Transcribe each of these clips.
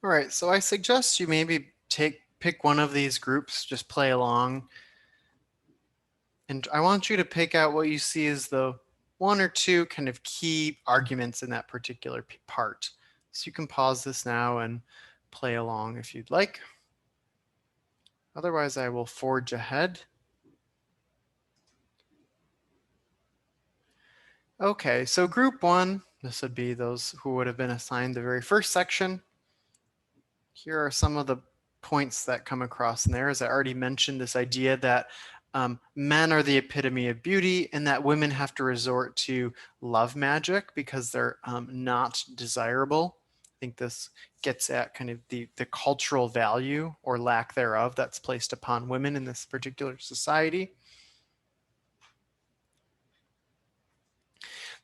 All right, so I suggest you maybe pick one of these groups, just play along, and I want you to pick out what you see as the one or two kind of key arguments in that particular part. So you can pause this now and play along if you'd like. Otherwise, I will forge ahead. Okay, so group one, this would be those who would have been assigned the very first section. Here are some of the points that come across in there. As I already mentioned, this idea that men are the epitome of beauty and that women have to resort to love magic because they're not desirable. I think this gets at kind of the cultural value or lack thereof that's placed upon women in this particular society.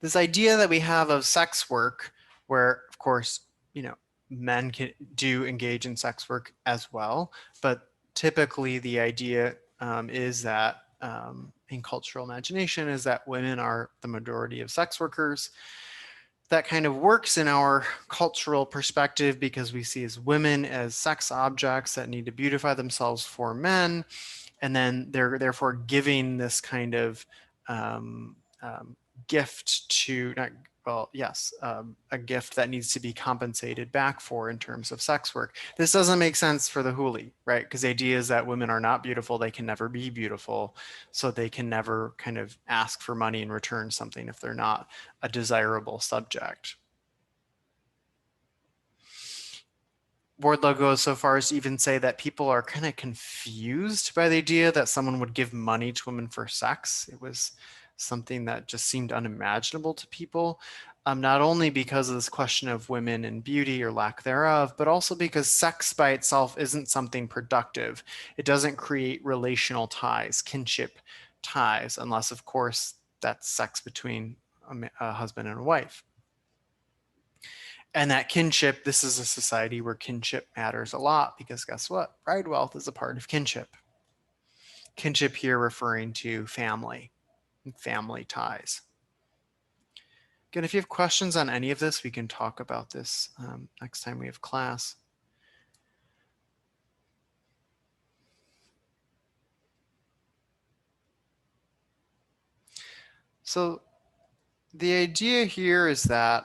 This idea that we have of sex work, where, of course, men can do engage in sex work as well, but typically the idea is that in cultural imagination is that women are the majority of sex workers. That kind of works in our cultural perspective because we see as women as sex objects that need to beautify themselves for men, and then they're therefore giving this kind of um, um, gift to not well yes a gift that needs to be compensated back for in terms of sex work. This doesn't make sense for the huli, right? Because the idea is that women are not beautiful, they can never be beautiful, so they can never kind of ask for money in return something if they're not a desirable subject. Wardlow goes so far as to even say that people are kind of confused by the idea that someone would give money to women for sex. It was something that just seemed unimaginable to people, not only because of this question of women and beauty or lack thereof, but also because sex by itself isn't something productive. It doesn't create relational ties, kinship ties, unless, of course, that's sex between a husband and a wife. And that kinship, this is a society where kinship matters a lot because guess what? Bride wealth is a part of kinship. Kinship here referring to family and family ties. Again, if you have questions on any of this, we can talk about this next time we have class. So the idea here is that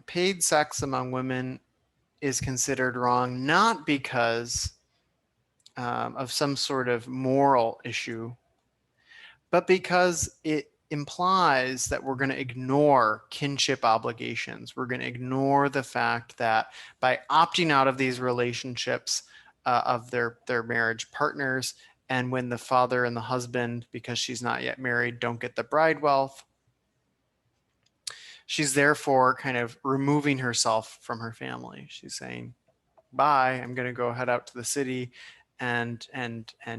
paid sex among women is considered wrong, not because of some sort of moral issue, but because it implies that we're going to ignore kinship obligations. We're going to ignore the fact that by opting out of these relationships of their marriage partners, and when the father and the husband, because she's not yet married, don't get the bride wealth, she's therefore kind of removing herself from her family. She's saying, bye, I'm going to go head out to the city, and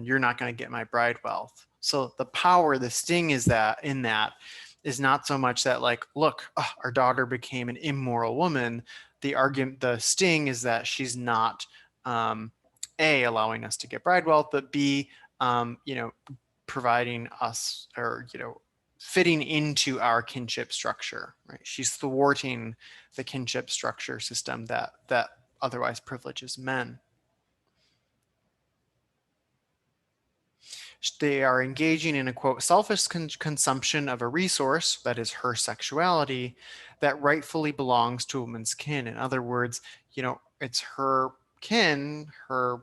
you're not going to get my bride wealth. So the power, the sting is that in that is not so much that, like, look, our daughter became an immoral woman. The argument, the sting is that she's not A, allowing us to get bride wealth, but B, providing us, or fitting into our kinship structure, right? She's thwarting the kinship structure system that otherwise privileges men. They are engaging in a quote selfish consumption of a resource, that is her sexuality, that rightfully belongs to a woman's kin. In other words, it's her kin, her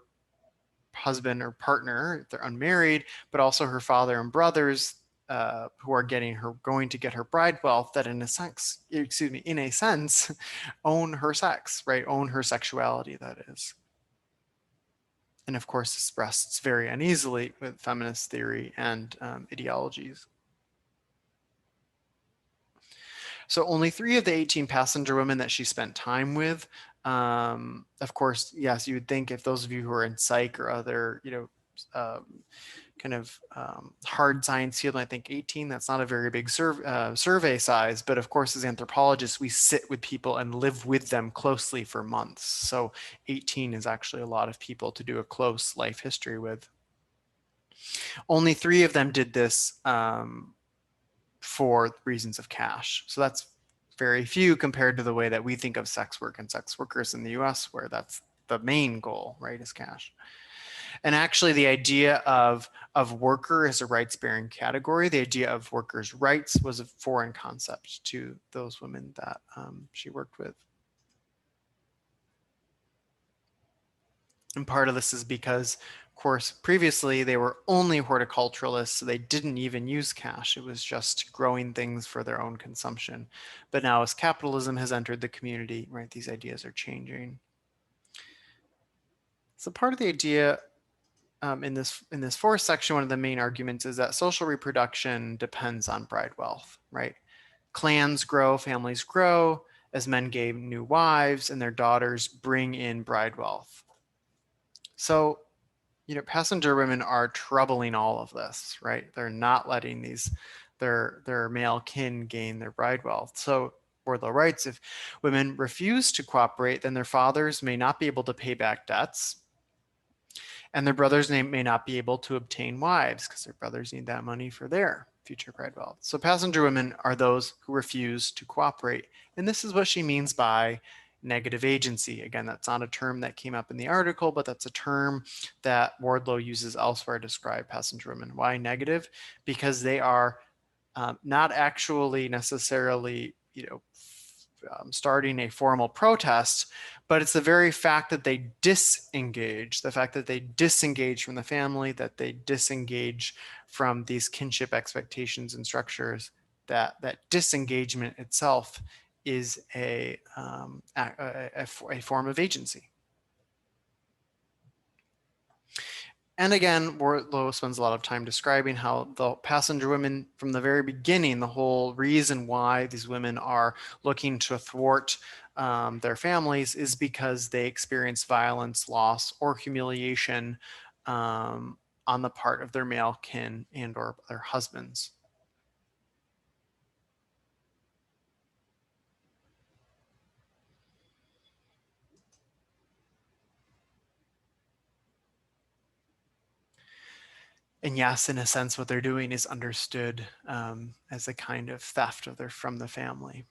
husband or partner if they're unmarried, but also her father and brothers who are going to get her bride wealth, that in a sense, own her sex, right? Own her sexuality, that is. And of course, this rests very uneasily with feminist theory and ideologies. So only 3 of the 18 passenger women that she spent time with, of course, yes, you would think if those of you who are in psych or other, kind of hard science field, I think 18, that's not a very big survey size, but of course, as anthropologists, we sit with people and live with them closely for months. So 18 is actually a lot of people to do a close life history with. Only 3 of them did this for reasons of cash. So that's very few compared to the way that we think of sex work and sex workers in the US, where that's the main goal, right, is cash. And actually, the idea of worker as a rights bearing category, the idea of workers' rights was a foreign concept to those women that she worked with. And part of this is because, of course, previously they were only horticulturalists, so they didn't even use cash. It was just growing things for their own consumption. But now, as capitalism has entered the community, right, these ideas are changing. So part of the idea in this fourth section, one of the main arguments is that social reproduction depends on bride wealth, right? Clans grow, families grow as men gain new wives, and their daughters bring in bride wealth. So, passenger women are troubling all of this, right? They're not letting their male kin gain their bride wealth. So Wardlow writes, if women refuse to cooperate, then their fathers may not be able to pay back debts, and their brothers may not be able to obtain wives because their brothers need that money for their future bride wealth. So passenger women are those who refuse to cooperate. And this is what she means by negative agency. Again, that's not a term that came up in the article, but that's a term that Wardlow uses elsewhere to describe passenger women. Why negative? Because they are not actually necessarily, starting a formal protest, but it's the very fact that they disengage, the fact that they disengage from the family, that they disengage from these kinship expectations and structures, that disengagement itself is a form of agency. And again, Wardlow spends a lot of time describing how the passenger women, from the very beginning, the whole reason why these women are looking to thwart their families is because they experience violence, loss, or humiliation on the part of their male kin and or their husbands. And yes, in a sense, what they're doing is understood as a kind of theft from the family.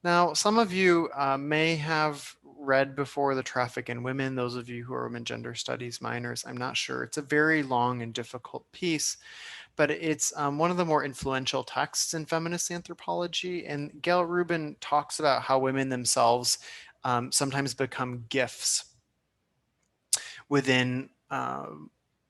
Now, some of you may have read before The Traffic in Women, those of you who are women gender studies minors, I'm not sure. It's a very long and difficult piece, but it's one of the more influential texts in feminist anthropology. And Gail Rubin talks about how women themselves sometimes become gifts within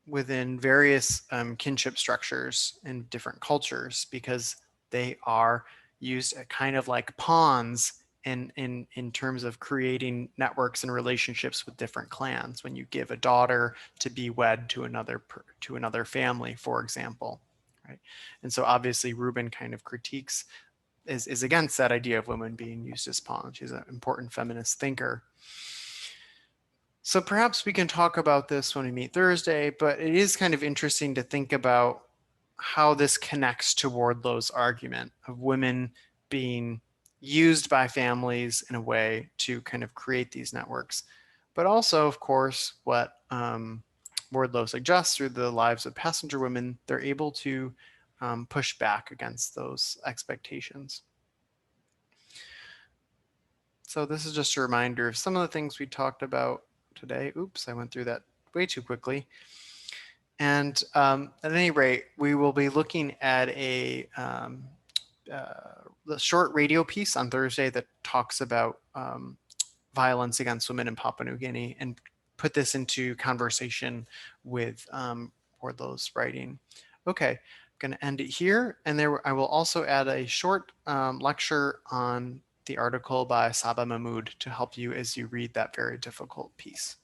within various kinship structures in different cultures because they are used kind of like pawns in terms of creating networks and relationships with different clans. When you give a daughter to be wed to another family, for example, right? And so obviously Rubin kind of critiques is against that idea of women being used as pawns. She's an important feminist thinker. So perhaps we can talk about this when we meet Thursday, but it is kind of interesting to think about how this connects to Wardlow's argument of women being used by families in a way to kind of create these networks. But also, of course, what Wardlow suggests through the lives of passenger women, they're able to push back against those expectations. So this is just a reminder of some of the things we talked about today. Oops, I went through that way too quickly. And at any rate, we will be looking at a short radio piece on Thursday that talks about violence against women in Papua New Guinea and put this into conversation with Wardlow's writing. Okay, I'm going to end it here. And there, I will also add a short lecture on the article by Saba Mahmood to help you as you read that very difficult piece.